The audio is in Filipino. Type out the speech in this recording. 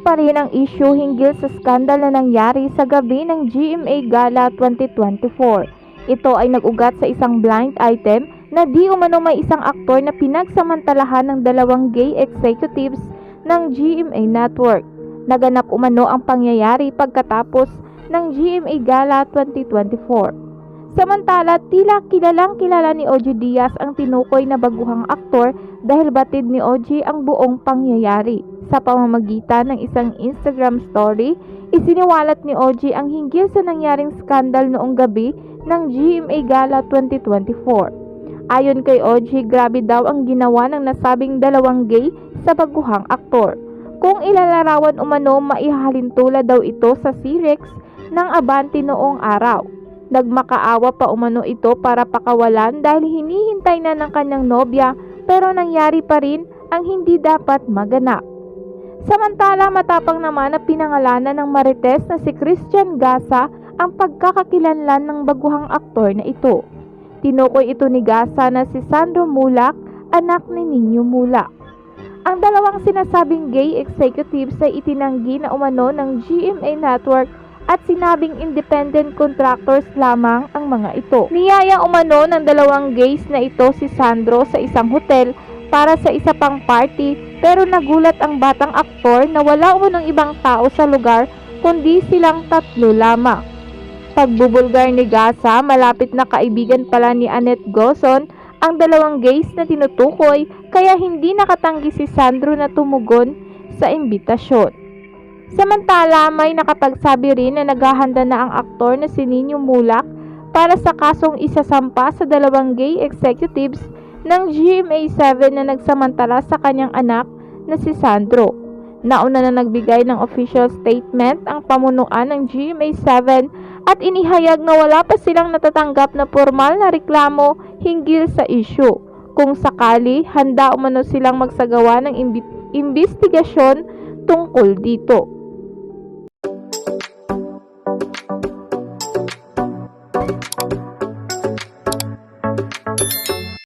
pa rin ang issue hinggil sa skandal na nangyari sa gabi ng GMA Gala 2024. Ito ay nag-ugat sa isang blind item na di umano may isang aktor na pinagsamantalahan ng dalawang gay executives ng GMA Network. Naganap umano ang pangyayari pagkatapos ng GMA Gala 2024. Samantala, tila kilalang-kilala ni OG Diaz ang tinukoy na baguhang aktor dahil batid ni OG ang buong pangyayari. Sa pamamagitan ng isang Instagram story, isiniwalat ni OG ang hinggil sa nangyaring skandal noong gabi ng GMA Gala 2024. Ayon kay OG, grabe daw ang ginawa ng nasabing dalawang gay sa baguhang aktor. Kung ilalarawan umano, maihahalintula daw ito sa C-Rex ng Abante noong araw. Nagmakaawa pa umano ito para pakawalan dahil hinihintay na ng kanyang nobya pero nangyari pa rin ang hindi dapat maganap. Samantala, matapang naman na pinangalanan ng Marites na si Christian Gasa ang pagkakakilanlan ng baguhang aktor na ito. Tinukoy ito ni Gasa na si Sandro Mulak, anak ni Nino Mulak. Ang dalawang sinasabing gay executives ay itinanggi na umano ng GMA Network at sinabing independent contractors lamang ang mga ito. Niyaya umano ng dalawang gays na ito si Sandro sa isang hotel para sa isa pang party pero nagulat ang batang aktor na wala umanong ibang tao sa lugar kundi silang tatlo lamang. Pagbubulgar ni Gasa, malapit na kaibigan pala ni Annette Gozon ang dalawang gays na tinutukoy kaya hindi nakatanggi si Sandro na tumugon sa imbitasyon. Samantala, may nakapagsabi rin na naghahanda na ang aktor na si Nino Mulak para sa kasong isasampa sa dalawang gay executives ng GMA7 na nagsamantala sa kanyang anak na si Sandro. Nauna na nagbigay ng official statement ang pamunuan ng GMA7 at inihayag na wala pa silang natatanggap na formal na reklamo hinggil sa issue. Kung sakali, handa umano silang magsagawa ng investigasyon tungkol dito.